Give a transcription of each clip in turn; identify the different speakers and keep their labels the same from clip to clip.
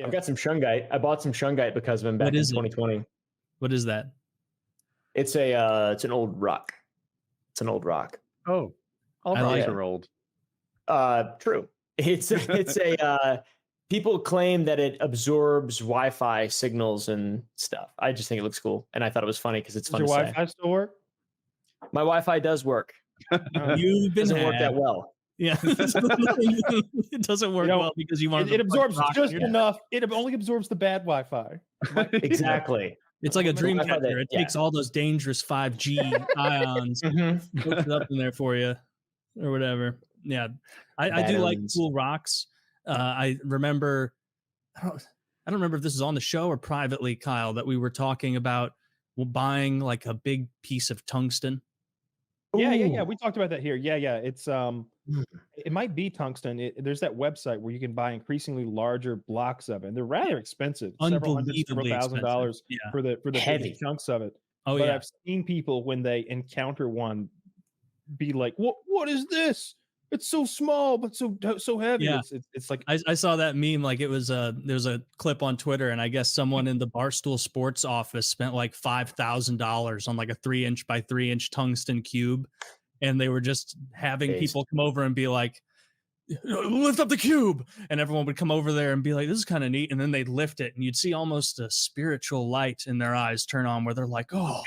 Speaker 1: I've got some shungite. I bought some shungite because of him back in 2020.
Speaker 2: What is that?
Speaker 1: It's an old rock. It's an old rock.
Speaker 3: Oh, all rocks are old.
Speaker 1: True. It's a people claim that it absorbs Wi-Fi signals and stuff. I just think it looks cool, and I thought it was funny because it's fun to say.
Speaker 4: Does your Wi-Fi still work?
Speaker 1: My Wi-Fi does work.
Speaker 2: You've been
Speaker 1: doesn't work that well.
Speaker 2: Yeah, it doesn't work well because you want
Speaker 4: it absorbs just enough. It only absorbs the bad Wi-Fi.
Speaker 1: Exactly.
Speaker 2: It's like a Dreamcatcher. It takes all those dangerous 5G ions, puts it up in there for you, or whatever. Yeah, I do like cool rocks. I remember, I don't remember if this is on the show or privately, Kyle, that we were talking about buying like a big piece of tungsten.
Speaker 4: Yeah. We talked about that here. Yeah. It's it might be tungsten. There's that website where you can buy increasingly larger blocks of it. And they're rather expensive, several hundred, several $1,000s for the heavy chunks of it. But I've seen people when they encounter one be like, "What is this? It's so small, but so heavy."
Speaker 2: Yeah.
Speaker 4: It's like
Speaker 2: I saw that meme. Like it was there's a clip on Twitter, and I guess someone in the Barstool Sports office spent like $5,000 on like a 3-inch by 3-inch tungsten cube, and they were just having people come over and be like, "Lift up the cube," and everyone would come over there and be like, "This is kind of neat," and then they'd lift it, and you'd see almost a spiritual light in their eyes turn on, where they're like, "Oh,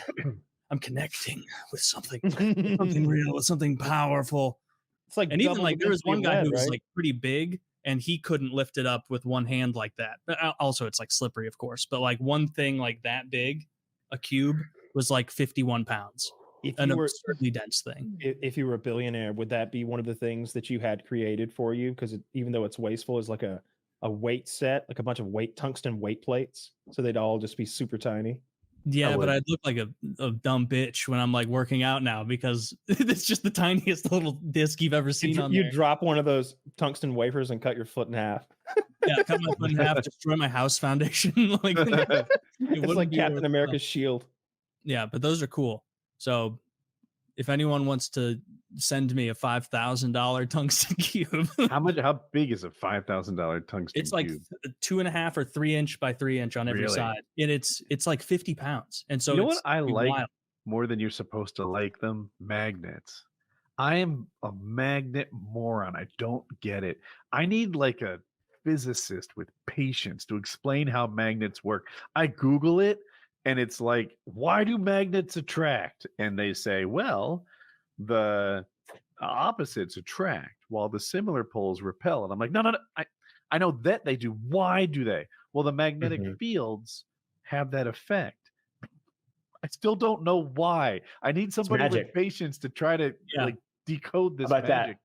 Speaker 2: I'm connecting with something real, with something powerful."
Speaker 4: It's like,
Speaker 2: and even like there was one guy who was like pretty big, and he couldn't lift it up with one hand like that. But also, it's like slippery, of course. But like one thing like that big, a cube, was like 51 pounds. An absurdly dense thing.
Speaker 4: If you were a billionaire, would that be one of the things that you had created for you? Because even though it's wasteful, is like a weight set, like a bunch of tungsten weight plates, so they'd all just be super tiny.
Speaker 2: Yeah, but I'd look like a dumb bitch when I'm like working out now because it's just the tiniest little disc you've ever seen on there.
Speaker 4: You drop one of those tungsten wafers and cut your foot in half.
Speaker 2: Yeah, cut my foot in half, destroy my house foundation. Like
Speaker 4: it's like Captain America's shield.
Speaker 2: Yeah, but those are cool. So if anyone wants to send me a $5,000 tungsten cube,
Speaker 3: how big is a $5,000 tungsten
Speaker 2: it's like
Speaker 3: cube?
Speaker 2: 2.5 or 3-inch by 3-inch on every side, and it's like 50 pounds. And so
Speaker 3: you know what I like more than you're supposed to like them? Magnets. I am a magnet moron. I don't get it. I need like a physicist with patience to explain how magnets work. I Google it, and it's like, why do magnets attract? And they say, well, the opposites attract while the similar poles repel. And I'm like, no. I know that they do. Why do they? Well, the magnetic fields have that effect. I still don't know why. I need somebody with patience to try to like decode this magic.
Speaker 1: That?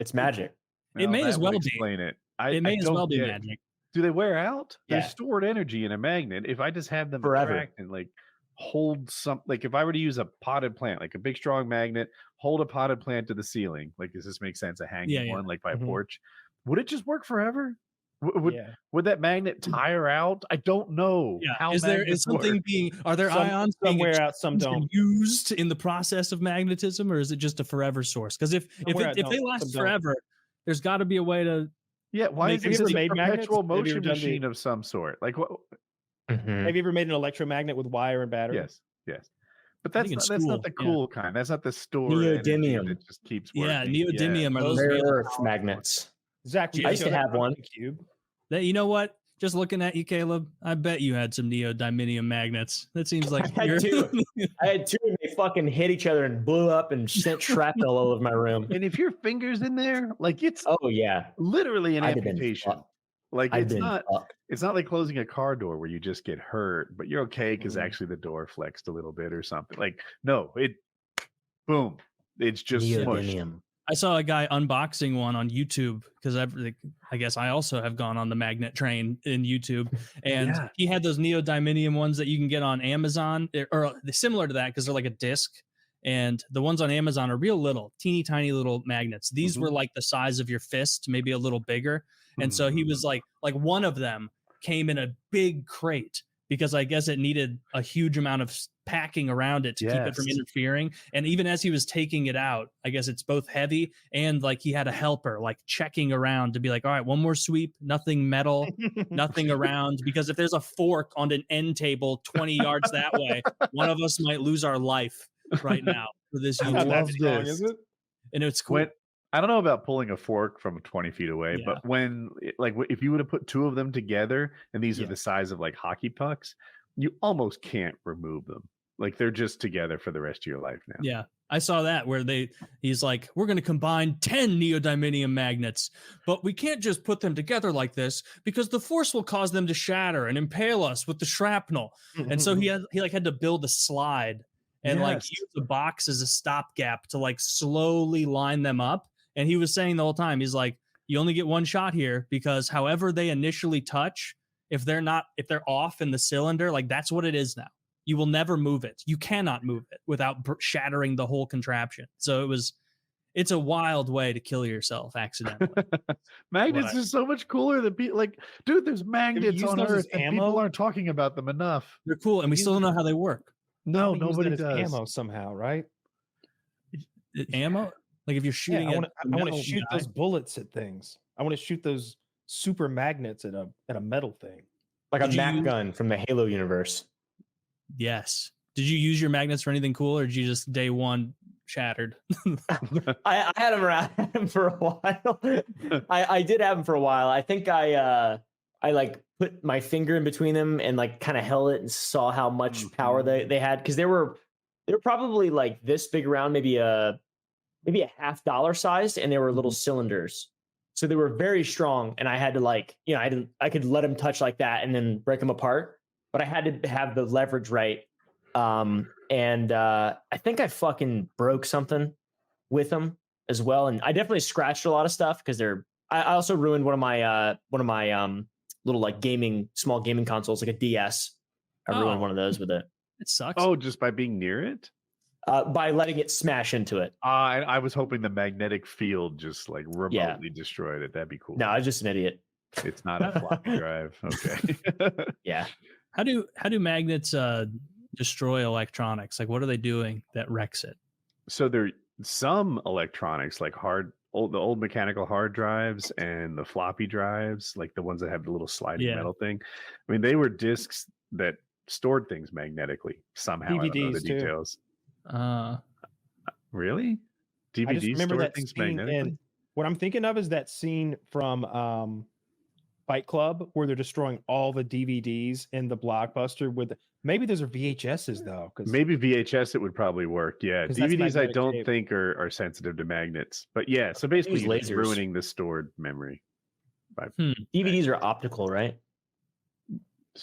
Speaker 1: It's magic.
Speaker 2: It may as well be.
Speaker 3: Explain it.
Speaker 2: It may as well be magic.
Speaker 3: Do they wear out?
Speaker 1: Yeah.
Speaker 3: There's stored energy in a magnet. If I just have them
Speaker 1: forever
Speaker 3: attract and like hold some, like if I were to use a potted plant, like a big strong magnet, hold a potted plant to the ceiling, like does this make sense? A hanging one, like by a porch, would it just work forever? Would that magnet tire out? I don't know.
Speaker 2: Yeah.
Speaker 3: How
Speaker 2: is something
Speaker 3: work.
Speaker 2: Are there ions
Speaker 4: some wear out, some don't
Speaker 2: used in the process of magnetism, or is it just a forever source? Because if they last forever, there's got to be a way to.
Speaker 3: Yeah, why is it a perpetual motion machine of some sort? Like what?
Speaker 4: Have you ever made an electromagnet with wire and battery?
Speaker 3: Yes. But that's not the cool kind. That's not the store
Speaker 1: neodymium
Speaker 3: that just keeps working.
Speaker 2: Yeah, neodymium are those
Speaker 1: rare earth magnets.
Speaker 4: Zach,
Speaker 1: I used to have one.
Speaker 4: Cube.
Speaker 2: You know what? Just looking at you, Caleb, I bet you had some neodymium magnets. That seems like
Speaker 1: I had two. And they fucking hit each other and blew up and sent shrapnel all over my room.
Speaker 3: And if your finger's in there, like it's literally an amputation. Like it's not like closing a car door where you just get hurt, but you're okay because actually the door flexed a little bit or something. Like no, boom, it's just smushed.
Speaker 2: I saw a guy unboxing one on YouTube because I guess I also have gone on the magnet train in YouTube, and he had those neodymium ones that you can get on Amazon, or similar to that because they're like a disc. And the ones on Amazon are real little, teeny tiny little magnets. These were like the size of your fist, maybe a little bigger. And so he was like one of them came in a big crate because I guess it needed a huge amount of packing around it to keep it from interfering. And even as he was taking it out, I guess it's both heavy and like he had a helper like checking around to be like, all right, one more sweep, nothing metal, nothing around. Because if there's a fork on an end table 20 yards that way, one of us might lose our life right now for this.
Speaker 3: I love this.
Speaker 4: Is it?
Speaker 2: And it's cool.
Speaker 3: I don't know about pulling a fork from 20 feet away, but if you would have put two of them together and these are the size of like hockey pucks, you almost can't remove them. Like they're just together for the rest of your life now.
Speaker 2: Yeah. I saw that where he's like, we're going to combine 10 neodymium magnets, but we can't just put them together like this because the force will cause them to shatter and impale us with the shrapnel. And so he had to build a slide and like use the box as a stopgap to like slowly line them up. And he was saying the whole time, he's like, you only get one shot here because however they initially touch, if they're off in the cylinder, like that's what it is now. You will never move it. You cannot move it without shattering the whole contraption. So it's a wild way to kill yourself accidentally.
Speaker 3: Magnets are so much cooler than people. Like, dude, there's magnets on Earth and people aren't talking about them enough.
Speaker 2: They're cool, and we still don't know how they work.
Speaker 3: No, nobody does.
Speaker 4: Ammo somehow, right?
Speaker 2: Ammo? Like if you're shooting,
Speaker 4: I want to shoot those bullets at things. I want to shoot those super magnets at a metal thing,
Speaker 1: like a Mac gun from the Halo universe.
Speaker 2: Yes. Did you use your magnets for anything cool, or did you just day one shattered?
Speaker 1: I had them around for a while. I did have them for a while. I think I like put my finger in between them and like kind of held it and saw how much power they had, because they were probably like this big around, maybe a $50 sized, and they were little cylinders. So they were very strong, and I had to like, I could let them touch like that and then break them apart, but I had to have the leverage right. And I think I fucking broke something with them as well. And I definitely scratched a lot of stuff because I also ruined one of my little like small gaming consoles, like a DS. I ruined one of those with it.
Speaker 2: It sucks.
Speaker 3: Oh, just by being near it?
Speaker 1: By letting it smash into it.
Speaker 3: I was hoping the magnetic field just like remotely destroyed it. That'd be cool.
Speaker 1: No, I was just an idiot.
Speaker 3: It's not a floppy drive. Okay.
Speaker 1: Yeah.
Speaker 2: How do magnets destroy electronics? Like, what are they doing that wrecks it?
Speaker 3: So there some electronics like the old mechanical hard drives and the floppy drives, like the ones that have the little sliding metal thing. I mean, they were discs that stored things magnetically somehow.
Speaker 4: DVDs
Speaker 3: I don't know the details. Really? DVDs
Speaker 4: I just remember
Speaker 3: store
Speaker 4: that
Speaker 3: things
Speaker 4: scene,
Speaker 3: magnetically?
Speaker 4: and what I'm thinking of is that scene from Fight Club where they're destroying all the DVDs in the Blockbuster. Maybe those are VHSs though.
Speaker 3: Maybe VHS it would probably work. Yeah, DVDs I don't think are sensitive to magnets. But yeah, so basically you're just ruining the stored memory.
Speaker 1: DVDs are optical, right?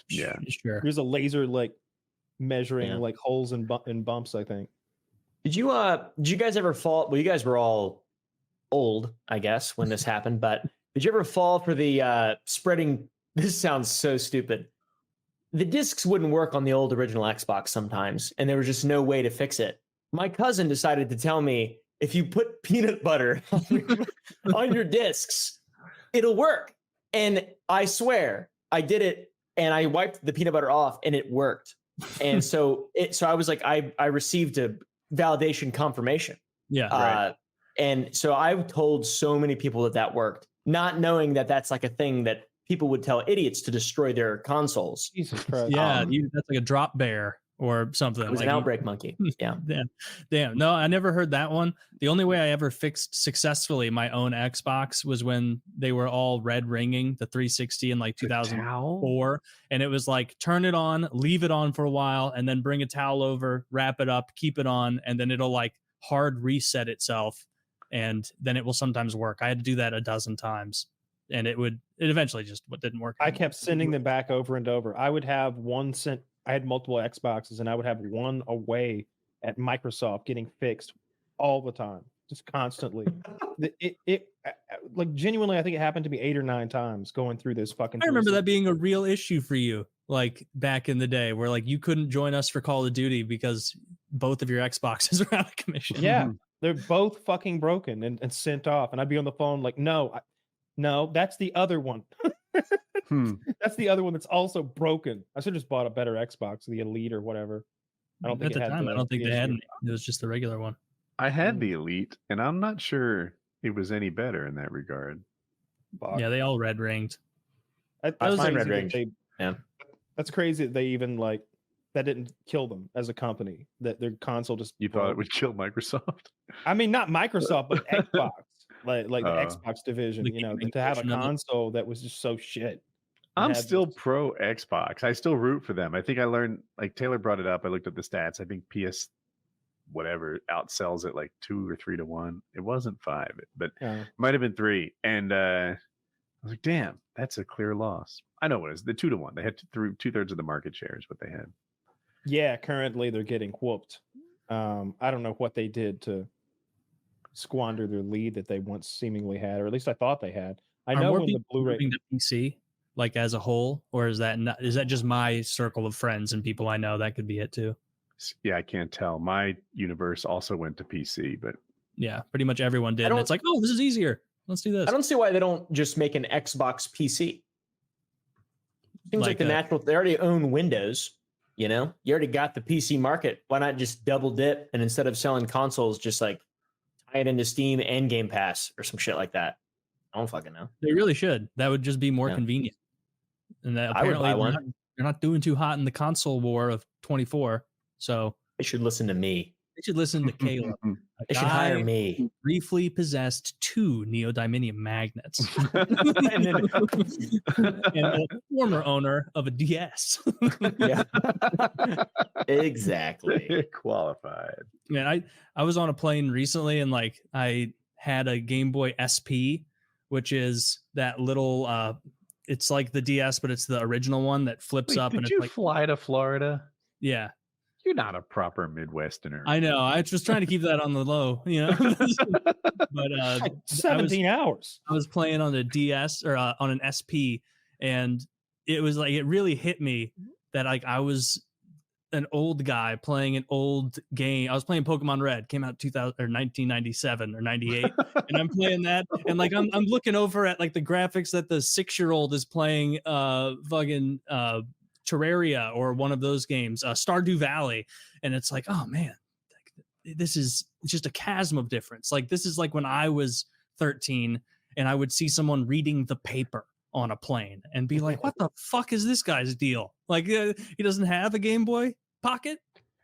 Speaker 3: Yeah,
Speaker 2: sure.
Speaker 4: There's a laser like measuring like holes and bumps, I think. Did
Speaker 1: you guys ever fall? Well, you guys were all old, I guess, when this happened, but did you ever fall for the spreading? This sounds so stupid. The discs wouldn't work on the old original Xbox sometimes, and there was just no way to fix it. My cousin decided to tell me, if you put peanut butter on your discs, it'll work. And I swear, I did it, and I wiped the peanut butter off, and it worked. And so I was like, I received a validation confirmation.
Speaker 2: Yeah.
Speaker 1: Right. And so I've told so many people that worked, not knowing that that's like a thing that people would tell idiots to destroy their consoles.
Speaker 4: Jesus Christ.
Speaker 2: Yeah, that's like a drop bear or something.
Speaker 1: It was
Speaker 2: like
Speaker 1: an outbreak monkey. Yeah.
Speaker 2: Damn. No, I never heard that one. The only way I ever fixed successfully my own Xbox was when they were all red ringing, the 360 in like 2004. And it was like, turn it on, leave it on for a while, and then bring a towel over, wrap it up, keep it on, and then it'll like hard reset itself. And then it will sometimes work. I had to do that a dozen times. And it eventually just didn't work anymore.
Speaker 4: I kept sending them back over and over. I would have I had multiple Xboxes, and I would have one away at Microsoft getting fixed all the time, just constantly. It like genuinely, I think it happened to me 8 or 9 times going through this fucking.
Speaker 2: I remember that being a real issue for you, like back in the day, where like you couldn't join us for Call of Duty because both of your Xboxes are out of commission.
Speaker 4: Yeah, they're both fucking broken and sent off, and I'd be on the phone like, no, that's the other one. That's the other one that's also broken. I should have just bought a better Xbox, the Elite or whatever. I don't think
Speaker 2: At the time, I don't think they
Speaker 4: PS
Speaker 2: had
Speaker 4: Vita.
Speaker 2: any. It was just the regular one.
Speaker 3: I had the Elite, and I'm not sure it was any better in that regard.
Speaker 4: Fuck.
Speaker 2: Yeah, they all red ringed.
Speaker 1: That's
Speaker 4: That's
Speaker 1: fine,
Speaker 4: crazy
Speaker 1: Red
Speaker 4: that
Speaker 1: Range.
Speaker 4: they-
Speaker 1: Yeah.
Speaker 4: That's crazy that they even like that didn't kill them as a company. That their console just
Speaker 3: You thought it
Speaker 4: broke.
Speaker 3: would kill Microsoft?
Speaker 4: I mean, not Microsoft, but Xbox, like the
Speaker 3: Oh.
Speaker 4: Xbox division.
Speaker 2: The
Speaker 4: You know,
Speaker 2: gaming
Speaker 4: to have a
Speaker 2: version of it.
Speaker 4: console that was just so shit.
Speaker 3: I'm
Speaker 4: had
Speaker 3: still
Speaker 4: this-
Speaker 3: pro Xbox. I still root for them. I think I learned, like Taylor brought it up. I looked at the stats. I think PS whatever outsells it like 2 or 3 to 1. It wasn't 5, but
Speaker 4: Yeah.
Speaker 3: might have been 3. And I was like, damn, that's a clear loss. I know what it is. The 2 to 1. They had 2/3 of the market share is what they had.
Speaker 4: Yeah, currently they're getting whooped. I don't know what they did to squander their lead that they once seemingly had, or at least I thought they had. I
Speaker 2: Are
Speaker 4: know
Speaker 2: more
Speaker 4: when the
Speaker 2: people
Speaker 4: Blu-ray.
Speaker 2: moving to PC, like as a whole, or is that not, is that just my circle of friends and people I know? That could be it too.
Speaker 3: Yeah, I can't tell. My universe also went to PC, but
Speaker 2: Yeah, pretty much everyone did. And
Speaker 1: don't-
Speaker 2: it's like, oh, this is easier. Let's do this.
Speaker 1: I don't see why they don't just make an Xbox PC. Seems like,
Speaker 2: Like
Speaker 1: the
Speaker 2: a-
Speaker 1: natural. They already own Windows. You know, you already got the PC market. Why not just double dip and instead of selling consoles, just like tie it into Steam and Game Pass or some shit like that? I don't fucking know.
Speaker 2: They really should. That would just be more
Speaker 1: Yeah.
Speaker 2: convenient. And that
Speaker 1: I would
Speaker 2: apparently
Speaker 1: buy
Speaker 2: they're
Speaker 1: one.
Speaker 2: they're not doing too hot in the console war of 24. So
Speaker 1: They should listen to me.
Speaker 2: they should listen to Caleb. a
Speaker 1: They should hire
Speaker 2: guy
Speaker 1: me.
Speaker 2: who briefly possessed 2 neodymium magnets
Speaker 1: And then-
Speaker 2: and a former owner of a DS.
Speaker 1: Yeah. Exactly.
Speaker 3: Qualified.
Speaker 2: Man, I was on a plane recently and like I had a Game Boy SP, which is that little it's like the DS, but it's the original one that flips
Speaker 3: Wait,
Speaker 2: up and
Speaker 3: did
Speaker 2: it's
Speaker 3: you
Speaker 2: like
Speaker 3: fly to Florida?
Speaker 2: yeah.
Speaker 3: You're not a proper Midwesterner.
Speaker 2: I know. I was just trying to keep that on the low, you know. But
Speaker 4: Like 17 hours.
Speaker 2: I was playing on the DS or on an SP, and it was like it really hit me that like I was an old guy playing an old game. I was playing Pokemon Red, came out 1997 or 98, and I'm playing that, and like I'm looking over at like the graphics that the 6-year-old is playing, fucking Terraria or one of those games, Stardew Valley, and it's like, oh man, this is just a chasm of difference. Like this is like when I was 13 and I would see someone reading the paper on a plane and be like, what the fuck is this guy's deal? Like he doesn't have a Game Boy Pocket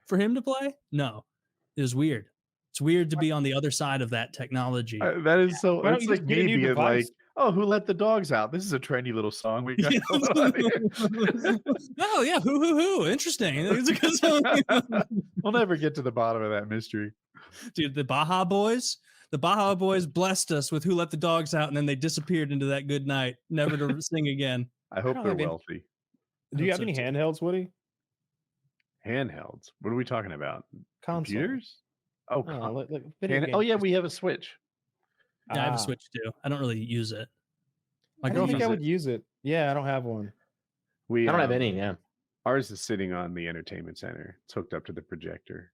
Speaker 2: for him to play? No, it was weird. It's weird to be on the other side of that technology.
Speaker 3: That is so.
Speaker 4: Why don't
Speaker 3: It's
Speaker 4: you
Speaker 3: like
Speaker 4: just get a
Speaker 3: me
Speaker 4: new
Speaker 3: being
Speaker 4: device?
Speaker 3: like, "Oh, who let the dogs out? This is a trendy little song we got going on here."
Speaker 2: Oh yeah, who? Interesting. It's a good song.
Speaker 3: We'll never get to the bottom of that mystery.
Speaker 2: Dude, the Baja Boys blessed us with Who Let the Dogs Out, and then they disappeared into that good night, never to sing again.
Speaker 3: I hope
Speaker 4: don't
Speaker 3: they're
Speaker 4: have any-
Speaker 3: wealthy.
Speaker 4: Do you
Speaker 2: Hope
Speaker 4: have any
Speaker 2: so, too.
Speaker 4: handhelds, Woody?
Speaker 3: Handhelds. What are we talking about?
Speaker 4: Console.
Speaker 3: Computers? Oh,
Speaker 4: Video
Speaker 3: oh yeah,
Speaker 4: games.
Speaker 3: we have a Switch.
Speaker 2: Yeah, I have
Speaker 4: Ah.
Speaker 2: a Switch too. I don't really use it. My
Speaker 4: I don't think
Speaker 2: girlfriend.
Speaker 4: I would use it. Yeah, I don't have one.
Speaker 3: We
Speaker 1: I don't have any. Yeah.
Speaker 3: Ours is sitting on the entertainment center. It's hooked up to the projector.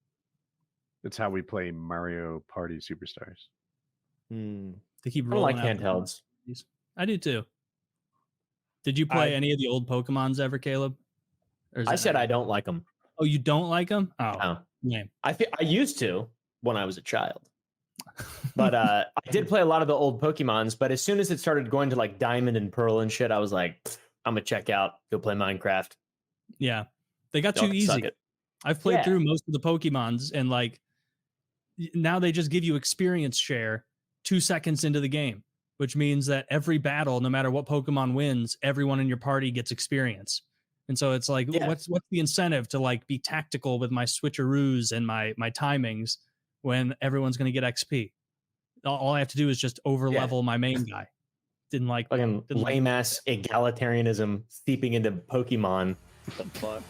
Speaker 3: That's how we play Mario Party Superstars.
Speaker 4: Hmm.
Speaker 2: They keep
Speaker 1: I don't like
Speaker 2: rolling out the
Speaker 1: handhelds.
Speaker 2: copies. I do too. Did you play
Speaker 4: I-
Speaker 2: any of the old Pokemons ever, Caleb? Or is
Speaker 1: I
Speaker 2: that
Speaker 1: said
Speaker 2: not-
Speaker 1: I don't like them.
Speaker 2: Oh, you don't like them? Oh,
Speaker 1: No.
Speaker 2: lame.
Speaker 1: I used to when I was a child. But I did play a lot of the old Pokemons, but as soon as it started going to like Diamond and Pearl and shit, I was like, I'm gonna check out, go play Minecraft.
Speaker 2: Yeah, they got
Speaker 1: Y'all
Speaker 2: too
Speaker 1: can
Speaker 2: easy.
Speaker 1: suck it.
Speaker 2: I've played
Speaker 1: Yeah.
Speaker 2: through most of the Pokemons, and like now they just give you experience share 2 seconds into the game, which means that every battle, no matter what Pokemon wins, everyone in your party gets experience. And so it's like,
Speaker 1: Yeah.
Speaker 2: what's the incentive to like be tactical with my switcheroos and my timings when everyone's going to get XP? All I have to do is just over level my main guy. Didn't like
Speaker 1: Fucking
Speaker 2: didn't like-
Speaker 1: lame ass egalitarianism seeping into Pokemon. What the fuck?